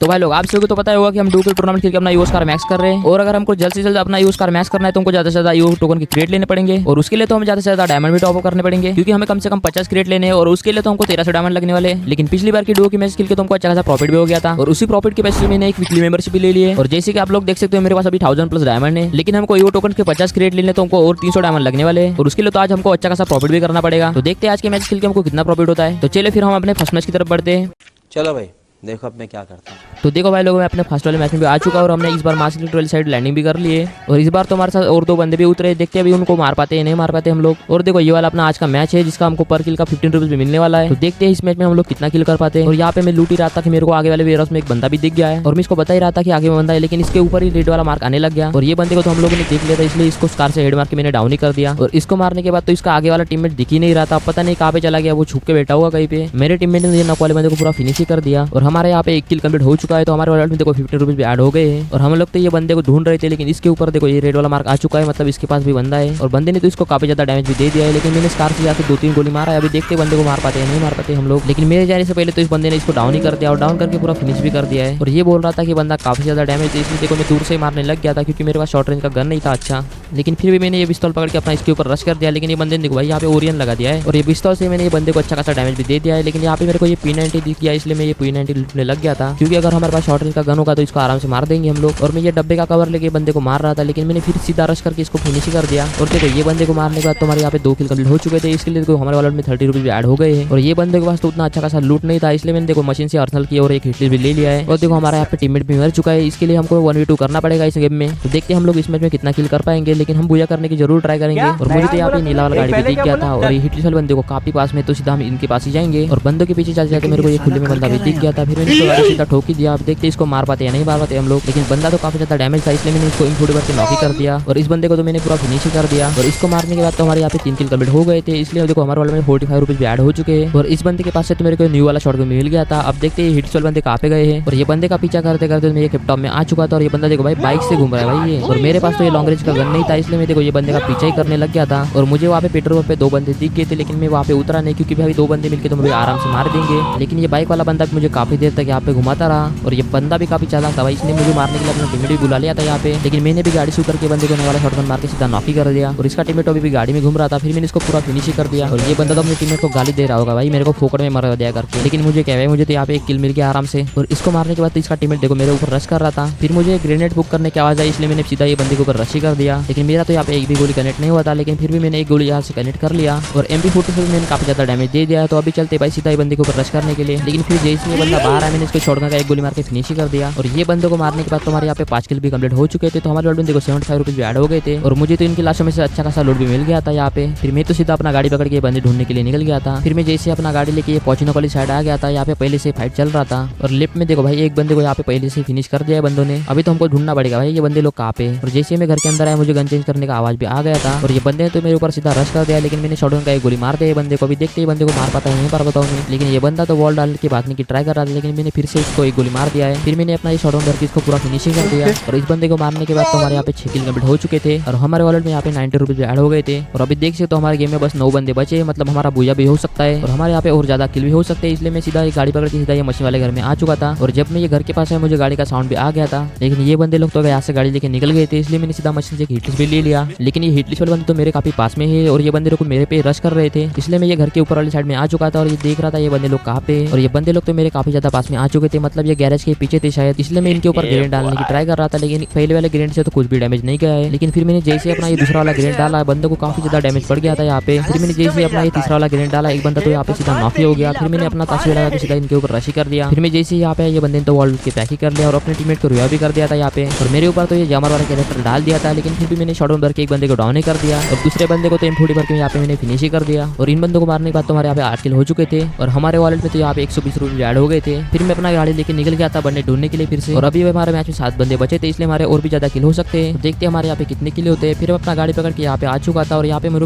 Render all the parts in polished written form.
तो भाई लोग आप सभी को तो पता होगा कि हम डू के टूर्नामेंट खेल के अपना यूएस कार मैक्स कर रहे हैं, और अगर हमको जल्द से जल्द अपना यूएस कार मैक्स करना है तो हमको ज्यादा से ज्यादा यूएस टोकन की क्रेट लेने पड़ेंगे, और उसके लिए तो हमें ज्यादा से ज्यादा डायमंड भी टॉप अप करने पड़ेंगे, क्योंकि हमें कम से कम 50 क्रेट लेने हैं, और उसके लिए तो हमको 1300 डायमंड लगने वाले। लेकिन पिछली बार की डू की मैच खेल के तो हमको अच्छा खासा प्रॉफिट भी हो गया था, और उसी प्रॉफिट के पैसे मैंने एक वीकली मेंबरशिप भी ले ली है। और जैसे कि आप लोग देख सकते हो मेरे पास अभी 1000+ डायमंड है, लेकिन हमको यूएस टोकन के 50 क्रेट लेने तो हमको और 300 डायमंड लगने वाले हैं, और उसके लिए तो आज हमको अच्छा खासा प्रॉफिट भी करना पड़ेगा। तो देखते हैं आज के मैच खेल के हमको कितना प्रॉफिट होता है। तो चलिए फिर हम अपने फर्स्ट मैच की तरफ बढ़ते हैं। चलो भाई देखो अब मैं क्या करता हूँ। तो देखो भाई लोगों, मैं अपने फर्स्ट वाले मैच में भी आ चुका, और हमने इस बार मार्स की साइड लैंडिंग भी कर ली है, और इस बार तो हमारे साथ और 2 बंदे भी उतरे। देखते हैं अभी उनको मार पाते हैं नहीं मार पाते हम लोग। और देखो ये वाला अपना आज का मैच है, जिसका हमको पर किल का 15 रुपीज भी मिलने वाला है। तो देखते हैं इस मैच में हम लोग कितना किल कर पाते हैं। और यहाँ पे मैं लूट ही रहा था कि मेरे को आगे वाले वेयरहाउस में एक बंदा भी दिख गया है, और मैं इसको बता ही रहा था कि आगे में बंदा है, लेकिन इसके ऊपर ही रेड वाला मार्क आने लग गया, और ये बंदे को तो हम लोगों ने देख लिया था, इसलिए इसको कार से हेड मार के मैंने डाउन ही कर दिया। और इसको मारने के बाद तो इसका आगे वाला टीममेट दिख ही नहीं रहा था, पता नहीं कहाँ पे चला गया, वो छुप के बैठा हुआ कहीं पे। मेरे टीममेट ने नॉक वाले बंदे को पूरा फिनिश ही कर दिया, और हमारे यहाँ पे 1 किल कंप्लीट हो चुका है। तो हमारे वॉलेट में देखो 15 रुपीज भी ऐड हो गए हैं, और हम लोग तो ये बंदे को ढूंढ रहे थे, लेकिन इसके ऊपर देखो ये रेड वाला मार्क आ चुका है, मतलब इसके पास भी बंदा है, और बंदे ने तो इसको काफी ज्यादा डैमेज भी दे दिया है। लेकिन मैंने स्कार से जाकर 2-3 गोली मारा है। अभी देखते बंदे को मार पाते हैं नहीं मार पाते हम लोग, लेकिन मेरे जाने से पहले तो इस बंदे ने इसको डाउन ही कर दिया, और डाउन करके पूरा फिनिश भी कर दिया है। और ये बोल रहा था कि बंदा काफी ज्यादा डैमेज है, इसलिए देखो मैं दूर से मारने लग गया था, क्योंकि मेरे पास शॉर्ट रेंज का गन नहीं था अच्छा। लेकिन फिर भी मैंने ये पिस्तौल पकड़ के अपना इसके ऊपर रश कर दिया, लेकिन ये बंदे ने देखो भाई यहाँ पे ओरियन लगा दिया है, और ये पिस्तौल से मैंने ये बंदे को अच्छा खासा डैमेज भी दे दिया है। लेकिन यहाँ पे मेरे को ये P90 दिख गया, इसलिए मैं ये P90 लूटने लग गया था, क्योंकि अगर हमारे पास शॉर्ट रेंज का गन होगा तो इसको आराम से मार देंगे हम लोग। और मैं ये डब्बे का कवर लेके बंदे को मार रहा था, लेकिन मैंने फिर सीधा रश करके इसको फिनिश कर दिया। और देखो ये बंदे को मारने के बाद तो हमारे यहाँ पे 2 किल कंप्लीट हो चुके थे, इसके लिए देखो हमारे वॉलेट में 30 रुपीज भी ऐड हो गए हैं। और ये बंदे के पास तो उतना अच्छा खासा लूट नहीं था, इसलिए मैंने देखो मशीन से अर्सनल की और एक हिटलिस्ट भी ले लिया है। और देखो हमारा यहाँ पे टीममेट भी मर चुका है, इसके लिए हमको 1v2 करना पड़ेगा इस गेम में। तो देखते हैं हम लोग इस मैच में कितना किल कर पाएंगे, लेकिन हम बुया करने की जरूर ट्राई करेंगे। और मुझे तो यहाँ पे नीला वाला गाड़ी भी दिख गया था, और ये हिटलिस्ट वाले बंदे को काफी पास में, तो सीधा हम इनके पास ही जाएंगे। और बंदों के पीछे चलते जाते मेरे को ये खुले में बंदा भी दिख गया था, फिर मैंने इसको गाड़ी सीधा ठोक ही दिया। अब देखते इसको मार पाते या नहीं मार पाते हम लोग, लेकिन बंदा तो काफी ज्यादा डैमेज था, इसलिए मैंने इसको M40 से नॉक ही कर दिया। और इस बंदे को तो मैंने पूरा फिनिश ही कर दिया। और इसको मारने के बाद तो हमारे यहाँ पे 3 किल कंप्लीट हो गए थे, इसलिए देखो हमारे वाले में 45 रुपीज भी ऐड हो चुके हैं। और इस बंदे के पास से तो मेरे को न्यू वाला शॉटगन मिल गया था। अब देखते हैं हिट्स वाले बंदे कहाँ पे गए हैं, और ये बंदे का पीछा करते करते मैं ये कैप्टॉप में आ चुका था। और ये बंदा देखो भाई बाइक से घूम रहा है भाई ये, और मेरे पास तो ये लॉन्ग रेंज का गन नहीं था, इसलिए मैं देखो ये बंदे का पीछा ही करने लग गया था। और मुझे वहाँ पे पेट्रोल पंप पे 2 बंदे दिख गए थे, लेकिन मैं वहाँ पे उतरा नहीं, क्योंकि भाई 2 बंदे मिलकर तो मुझे आराम से मार देंगे। लेकिन ये बाइक वाला बंदा मुझे काफी देर तक यहाँ पे घुमाता रहा, और ये बंदा भी काफी चालाक था भाई, इसने मुझे मारने के लिए अपना टीममेट भी बुला लिया था यहाँ पे। लेकिन मैंने भी गाड़ी से उतर के बंदे को वाला शॉटगन मार के सीधा नॉक ही कर दिया, और इसका टीममेट अभी भी गाड़ी में घूम रहा था, फिर मैंने इसको पूरा फिनिश ही कर दिया। और ये बंदा तो अपने टीममेट को गाली दे रहा होगा भाई मेरे को फोकट में मर दिया करके, लेकिन मुझे क्या है मुझे तो यहाँ पे 1 किल मिल गया आराम से। और इसको मारने के बाद तो इसका टीममेट देखो मेरे ऊपर रश कर रहा था, फिर मुझे ग्रेनेड बुक करने की आवाज आई, इसलिए मैंने सीधा ये बंदे के ऊपर रश ही कर दिया। लेकिन मेरा तो यहाँ पे एक भी गोली कनेक्ट नहीं हुआ था, लेकिन फिर भी मैंने एक गोली यहाँ से कनेक्ट कर लिया, और MP40 से मैंने काफी ज्यादा डैमेज दे दिया। तो अभी चलते भाई सीधा ये बंदे के ऊपर रश करने के लिए, लेकिन फिर जैसे ये बंदा बाहर आया मैंने इसको शॉटगन का 1 गोली मार के फिनिश ही कर दिया। और ये बंदे को मारने के बाद तो हमारे यहाँ पे 5 किल भी कंप्लीट हो चुके थे। तो हमारे लॉट में देखो 75 रुपीज भी ऐड हो गए थे, और मुझे तो इनकी लाशों में से अच्छा खासा लूट भी मिल गया था यहाँ पे। फिर मैं तो सीधा अपना गाड़ी पकड़ के बंदे ढूंढने के लिए निकल गया था। फिर मैं जैसे अपना गाड़ी लेके पहुंचने वाली साइड आ गया था, यहाँ पे पहले से फाइट चल रहा था। और लेफ्ट में देखो भाई एक बंदे को यहाँ पे पहले से फिनिश कर दिया है बंदों ने। अभी तो हमको ढूंढना पड़ेगा भाई ये बंदे लोग कहाँ पे। और जैसे मैं घर के अंदर आया मुझे गन चेंज करने का आवाज भी आ गया था, और ये बंदे तो मेरे ऊपर सीधा रश कर दिया, लेकिन मैंने शॉटगन का 1 गोली मार दिया बंदे को। अभी देखते ही बंदे को मार पाता है नहीं मार पाता हूँ, लेकिन ये बंदा तो वॉल डालने की भागने की ट्राई कर रहा था, लेकिन मैंने फिर से इसको 1 गोली मार दिया है। फिर मैंने अपना ये शॉटगन करके इसको पूरा फिनिशिंग कर दिया। और इस बंदे को मारने के बाद तो हमारे यहाँ पे 6 किल कंप्लीट हो चुके थे, और हमारे वॉलेट में यहाँ पे 90 रुपीज ऐड हो गए थे। और अभी देख सकते तो हमारे गेम में बस 9 बंदे बचे, मतलब हमारा बुया भी हो सकता है, और हमारे यहाँ पे और ज्यादा किल भी हो सकते हैं। इसलिए मैं सीधा गाड़ी पकड़ के सीधा ये मशीन वाले घर में आ चुका था। और जब मैं ये घर के पास है मुझे गाड़ी का साउंड भी आ गया था, लेकिन ये बंदे लोग तो यहाँ से गाड़ी लेके निकल गए थे, इसलिए मैंने सीधा मशीन से हिटलिस्ट भी ले लिया। लेकिन ये हिटलिस्ट वाले बंदे तो मेरे काफी पास में है, और ये बंदे लोग मेरे पे रश कर रहे थे, इसलिए मैं ये घर के ऊपर वाली साइड में आ चुका था, और ये देख रहा था ये बंदे लोग कहाँ पे। और ये बंदे लोग तो मेरे काफी ज्यादा पास में आ चुके थे, मतलब ये गैरेज के पीछे थे शायद, इसलिए मैं इनके ऊपर ग्रेनेड डालने की ट्राई कर रहा था। लेकिन पहले वाले ग्रेनेड से तो कुछ भी डैमेज नहीं गया है, लेकिन फिर मैंने जैसे अपना ये दूसरा वाला ग्रेनेड डाला बंदे को काफी ज्यादा डैमेज पड़ गया था यहाँ पे। फिर मैंने जैसे अपना ये तीसरा वाला ग्रेनेड डाला एक बंदा तो यहाँ पे सीधा माफी हो गया। फिर मैंने अपना ताशी लगा के सीधा इनके ऊपर रशी कर दिया। फिर मैं जैसे यहाँ पे ये बंदे तो वॉल के पैक ही कर लिया, और अपने टीममेट को रिवा भी कर दिया था यहाँ पे। और मेरे ऊपर तो ये जामर वाला कैरेक्टर डाल दिया था, लेकिन फिर भी मैंने शॉटगन भर के एक बंदे को डाउन ही कर दिया, और दूसरे बंदे को तो M40 भर के यहाँ पे मैंने फिनिश ही कर दिया। और इन बंदों को मारने के बाद तो हमारे यहाँ पे 8 किल हो चुके थे, और हमारे वॉलेट में तो यहाँ पे 120 रुपये ऐड हो गए थे। फिर मैं अपना गाड़ी लेके निकल गया था बंदे ढूंढने के लिए फिर से, और अभी हमारे मैच में 7 बंदे बचे थे, इसलिए हमारे और भी ज्यादा किल हो सकते हैं। देखते हमारे यहाँ पे कितने किल होते हैं। फिर अपना गाड़ी पकड़ के यहाँ पे आ चुका था, और यहाँ पे मेरे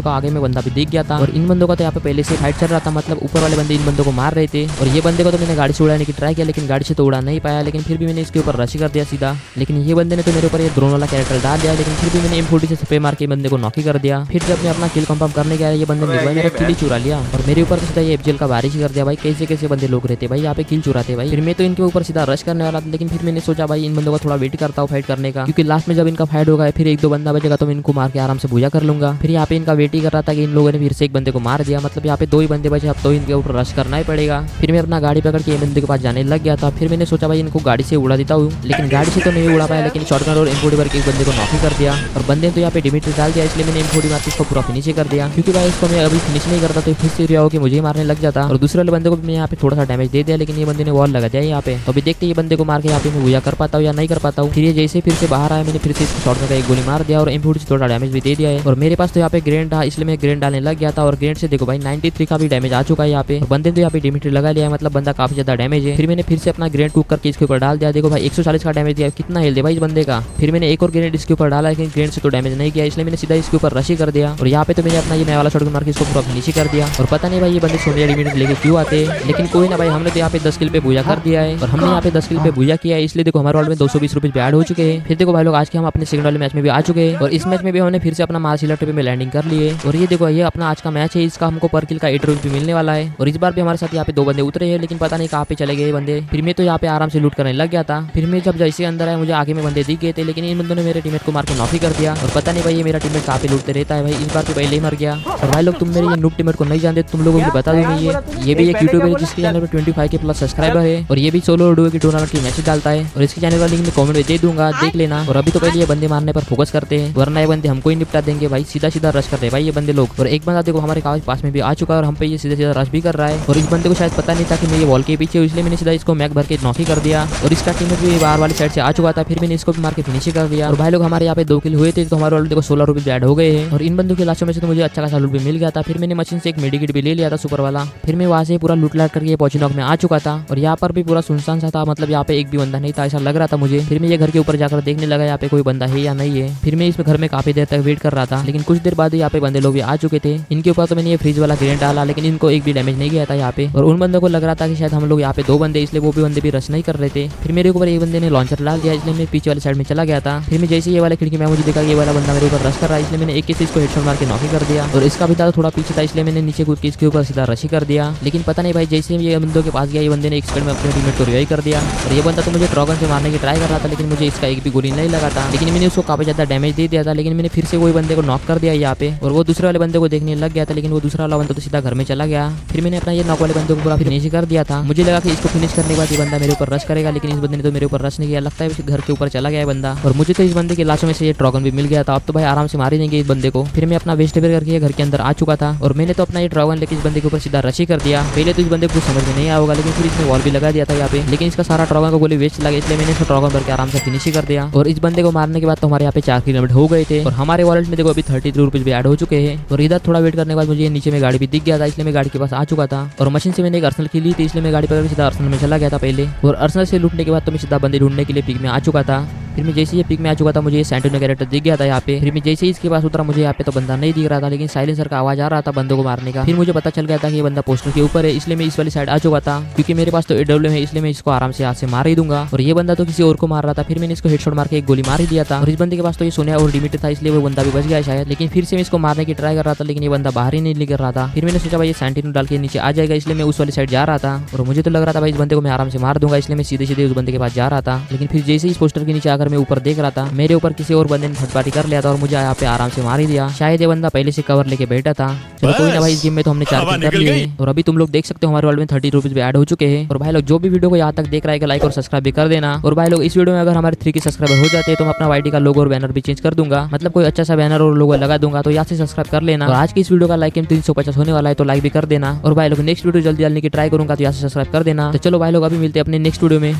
को आगे में बंदा भी दिख गया था, और इन बंदों का तो यहाँ पे पहले से फाइट चल रहा था, मतलब ऊपर वाले बंदे इन बंदों को मार रहे थे। और ये बंदे को तो मैंने गाड़ी से उड़ाने की ट्राई किया, लेकिन गाड़ी से तो उड़ा नहीं पाया, लेकिन फिर भी मैंने इसके ऊपर रशी कर दिया सीधा। लेकिन ये बंदे ने तो मेरे ऊपर ये ड्रोन वाला कैरेक्टर डाल दिया, लेकिन फिर भी मैंने M40 से स्प्रे मार के बंदे को नॉक ही कर दिया। फिर जब मैं अपना किल कंफर्म करने गया ये बंदे ने मेरा किल ही चुरा लिया, और मेरे ऊपर तो सीधा ये FGL का बारिश ही कर दिया भाई। कैसे कैसे बंदे लोग रहते भाई यहाँ पे किल चुरा रहे थे भाई। फिर मैं तो इनके ऊपर सीधा रश करने वाला था, लेकिन फिर मैंने सोचा भाई इन बंदों का थोड़ा वेट करता हूँ फाइट करने का, क्योंकि लास्ट में जब इनका फाइट होगा फिर एक दो बंदा बचेगा तो मैं इनको मार के आराम से भूजा कर लूंगा। फिर यहाँ पे इनका वेट ही कर रहा था कि इन लोगों ने फिर से एक बंदे को मार दिया, मतलब यहाँ पे दो ही बंदे बचे, अब तो इनके ऊपर रश करना ही पड़ेगा। फिर मैं अपना गाड़ी पकड़ के ये बंदे के पास जाने लग गया था। फिर मैंने सोचा भाई इनको गाड़ी से उड़ा देता हूँ, लेकिन गाड़ी से तो नहीं उड़ा पाया, लेकिन शॉटगन और M40 के एक बंदे को नॉक ही कर दिया। और बंदे तो यहाँ पे डिमिट डाल दिया, इसलिए मैंने M40 मार के इसको पूरा फिनिश कर दिया, क्योंकि भाई इसको मैं अभी फिनिश नहीं करता तो फिर से रिया होकर मुझे ही मारने लग जाता। और दूसरे वाले बंदे को भी मैं यहाँ पे थोड़ा सा डैमेज दे दिया, लेकिन ये बंदे ने वॉल लगा दिया यहाँ पे। तो अभी देखते ये बंदे को मार के यहाँ पे मैं भूजा कर पाता हूँ या नहीं कर पाता हूँ। फिर ये जैसे फिर से बाहर आया, मैंने फिर से इसको शॉटगन का एक गोली मार दिया और M40 से थोड़ा डैमेज भी दे दिया है। और मेरे पास तो यहाँ पे ग्रेनेड था, इसलिए मैं ग्रेनेड डालने लग गया था। और ग्रेनेड से देखो भाई 93 का भी डैमेज आ चुका है यहाँ पे। बंदे तो यहाँ पे डिमिट्री लगा लिया है, मतलब बंदा काफी ज्यादा डैमेज है। फिर मैंने फिर से अपना ग्रेनेड कुक करके इसके ऊपर डाल दिया। देखो भाई 140 का डैमेज दिया, कितना हेल्थ है भाई इस बंदे का। फिर मैंने एक और ग्रेनेड इसके ऊपर डाला, लेकिन ग्रेनेड से तो डैमेज नहीं किया, इसलिए मैंने सीधा इसके ऊपर रश ही कर दिया। और यहाँ पे तो मैंने अपना ये नया वाला शॉटगन मार के इसको पूरा फिनिश कर दिया। और पता नहीं भाई ये बंदे सोनिया डिमिट लेके क्यों आते हैं, लेकिन कोई ना भाई, हमने तो यहाँ पे 10 किल पे भूजा कर दिया है। और हमने यहाँ पे 10 किल पे भूजा किया है, इसलिए देखो हमारे वर्ल्ड में 220 रुपए ऐड हो चुके हैं। फिर देखो भाई लोग आज के हम अपने सेकंड वाले मैच में भी आ चुके हैं, और इस मैच में भी हमने फिर से अपना मार्शियल आर्ट पे लैंडिंग कर लिए। और ये देखो ये अपना आज का मैच है, इसका हमको पर किल का 8 रुपये मिलने वाला है। और इस बार भी हमारे साथ यहाँ पे दो बंदे उतरे हैं, लेकिन पता नहीं कहाँ पे चले गए बंदे। फिर मैं तो यहाँ पे आराम से लूट करने लग गया था। फिर मैं जब जैसे अंदर आया मुझे आगे में बंदे दिख गए थे, लेकिन इन बंदों ने मेरे टीममेट को मार के नॉक ही कर दिया। और पता नहीं भाई ये मेरा टीममेट कहाँ पे लूटते रहता है भाई, इस बार तो पहले ही मर गया। और भाई लोग तुम मेरे ये नूब टीममेट को नहीं जानते, तुम लोगों को बता दूं मैं ये भी एक यूट्यूबर है जिसके चैनल पे 25 के प्लस सब्सक्राइबर है, और ये भी सोलो डुओ की टूर्नामेंट की मैच डालता है। और इसके चैनल का लिंक मैं कमेंट में दे दूंगा, देख लेना। और अभी तो पहले ये बंदे मारने पर फोकस करते हैं, वरना ये बंदे हमको ही निपटा देंगे भाई, सीधा सीधा रश करते हैं भाई ये बंदे लोग। और एक बंदा देखो हमारे काफी पास में भी आ चुका है, और हम पे ये सीधा सीधा रश भी कर रहा है। और इस बंदे को शायद पता नहीं था कि मैं ये वॉल के पीछे हूं, इसलिए मैंने सीधा इसको मैक भर के नॉक ही कर दिया। और इसका टीममेट भी बाहर वाली साइड से आ चुका था, फिर मैंने इसको भी मार के फिनिश कर दिया। और भाई लोग हमारे यहाँ पे 2 किल हुए थे, तो हमारे वाले देखो 16 रुपए ऐड हो गए हैं। और इन बंदों के लाशों में से तो मुझे अच्छा खासा लूट भी मिल गया था। फिर मैंने मशीन से एक मेडिकेट भी ले लिया था सुपर वाला। फिर मैं वहाँ से पूरा लूट लाट करके पॉचिनॉक में आ चुका था, और यहाँ पर भी पूरा सुनसान सा था, मतलब यहाँ पे एक भी बंदा नहीं था ऐसा लग रहा था मुझे। फिर मैं ये घर के ऊपर जाकर देखने लगा यहाँ पे कोई बंदा है या नहीं है। फिर मैं इस घर में काफी देर तक वेट कर रहा था, लेकिन कुछ देर बाद यहाँ पे बंदे लोग भी आ चुके थे। इनके ऊपर तो मैंने ये फ्रीज वाला ग्रेनेड डाला, लेकिन इनको एक भी डैमेज नहीं किया था यहाँ पे। और उन बंदों को लग रहा था कि शायद हम लोग यहाँ पे 2 बंदे, इसलिए वो भी बंदे भी रश नहीं कर रहे थे। फिर मेरे ऊपर एक बंदे ने लॉन्चर डाल दिया, इसलिए मैं पीछे वाली साइड में चला गया था। फिर मैं जैसे ये वाले खिड़की में मुझे देखा ये वाला बंदा मेरे ऊपर रश कर रहा है, इसलिए मैंने एक से इसको हेडशॉट मार के नॉक ही कर दिया। और इसका भी था थोड़ा पीछे था, इसलिए मैंने नीचे कूद के इसके ऊपर सीधा रश ही कर दिया। लेकिन पता नहीं भाई जैसे ये बंदों के पास गया, ये बंदे ने एक सेकंड में अपने टीममेट को रिवाइव कर दिया। और ये बंदा तो मुझे ड्रैगन से मारने की ट्राई कर रहा था, लेकिन मुझे इसका एक भी गोली नहीं लगा था। लेकिन मैंने उसको काफी ज्यादा डैमेज दे दिया था, लेकिन मैंने फिर से वही बंदे को नॉक कर दिया यहाँ पे। और वो दूसरे वाले बंदे को देखने लग गया था, लेकिन वो दूसरा वाला बंदा तो सीधा घर में चला गया। फिर मैंने अपना ये नॉक वाले बंदे को पूरा फिनिश कर दिया था। मुझे लगा कि इसको फिनिश करने के बाद ये बंदा मेरे ऊपर रश करेगा, लेकिन इस बंदे ने तो मेरे ऊपर रश नहीं किया, लगता है घर के ऊपर चला गया है बंदा। और मुझे तो इस बंदे के लाशों में से ये ड्रैगन भी मिल गया था, अब तो भाई आराम से मार ही देंगे इस बंदे को। फिर मैं अपना वेस्ट करके घर के अंदर आ चुका था, और मैंने तो अपना ये ड्रैगन लेके इस बंदे के ऊपर सीधा रश ही कर दिया। पहले तो इस बंदे को कुछ समझ में नहीं आया होगा, लेकिन फिर इसने वॉल भी लगा दिया था यहाँ पे, लेकिन इसका सारा ड्रैगन का गोली वेस्ट लगा, इसलिए मैंने इसको ड्रैगन करके आराम से फिनिश ही कर दिया। और इस बंदे को मारने के बाद तो हमारे यहाँ पे 4 किलोमीटर हो गए थे, और हमारे वॉलेट में देखो अभी 33 रुपीज भी ऐड हो चुके हैं। और इधर थोड़ा वेट करने के बाद मुझे नीचे में गाड़ी भी दिख गया था, इसलिए मैं गाड़ी के पास आ चुका था। और मशीन से मैंने एक अर्सनल की ली थी, इसलिए मैं गाड़ी पकड़ के सीधा अर्सनल में चला गया था पहले। और अर्सनल से लूटने के बाद तो मैं सीधा बंदे ढूंढने के लिए पिक में आ चुका था। फिर मैं जैसे ही पिक में आ चुका था, मुझे सेंटिनो कैरेक्टर दिख गया था यहाँ पे। फिर मैं जैसे ही इसके पास उतरा, मुझे यहाँ पे तो बंदा नहीं दिख रहा था, लेकिन साइलेंसर का आवाज आ रहा था बंदों को मारने का। फिर मुझे पता चल गया था कि ये बंदा पोस्टर के ऊपर है, इसलिए मैं इस वाली साइड आ चुका था, क्योंकि मेरे पास तो AW है, इसलिए मैं इसको आराम से हाथ से मार ही दूंगा। और ये बंदा तो किसी और को मार रहा था, फिर मैंने इसको हेडशॉट मार के एक गोली मार ही दिया था। और इस बंदे के पास तो ये सोनिया और लिमिटेड था, इसलिए वो बंदा भी बच गया शायद। लेकिन फिर से मैं इसको मारने की ट्राई कर रहा था, लेकिन ये बंदा बाहर ही नहीं निकल रहा था। फिर मैंने सोचा भाई ये सेंटिनो डाल के नीचे आ जाएगा, इसलिए मैं उस वाली साइड जा रहा था। और मुझे तो लग रहा था भाई इस बंदे को मैं आराम से मार दूंगा, इसलिए मैं सीधे सीधे उस बंदे के पास जा रहा था। लेकिन फिर जैसे ही इस पोस्टर के नीचे आकर मैं ऊपर देख रहा था, मेरे ऊपर किसी और बंदे ने थर्ड कर लिया था, और मुझे यहाँ पे आराम से मार ही दिया। शायद ये बंदा पहले से कवर लेके बैठा था। चलो कोई ना भाई, इस गेम में तो हमने 4 किल कर लिए हैं। और अभी तुम लोग देख सकते हो हमारे वर्ल्ड में 30 रुपीज भी ऐड हो चुके हैं। और भाई लोग जो भी वीडियो को यहाँ तक देख रहा है, लाइक और सब्सक्राइब भी कर देना। और भाई लोग इस वीडियो में अगर हमारे 3 के सब्सक्राइबर हो जाते हैं, तो मैं अपना YT का लोगो और बैनर भी चेंज कर दूंगा, मतलब कोई अच्छा सा बैनर और लोगो लगा दूंगा, तो यहाँ से सब्सक्राइब कर लेना। और आज की इस वीडियो का लाइक 350 होने वाला है, तो लाइक भी कर देना। और भाई लोग नेक्स्ट वीडियो जल्दी डालने की ट्राई करूंगा, तो यहाँ से सब्सक्राइब कर देना। तो चलो भाई लोग अभी मिलते हैं अपने नेक्स्ट वीडियो में।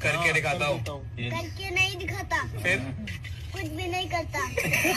करके दिखाता हूँ, करके नहीं दिखाता, फिर कुछ भी नहीं करता।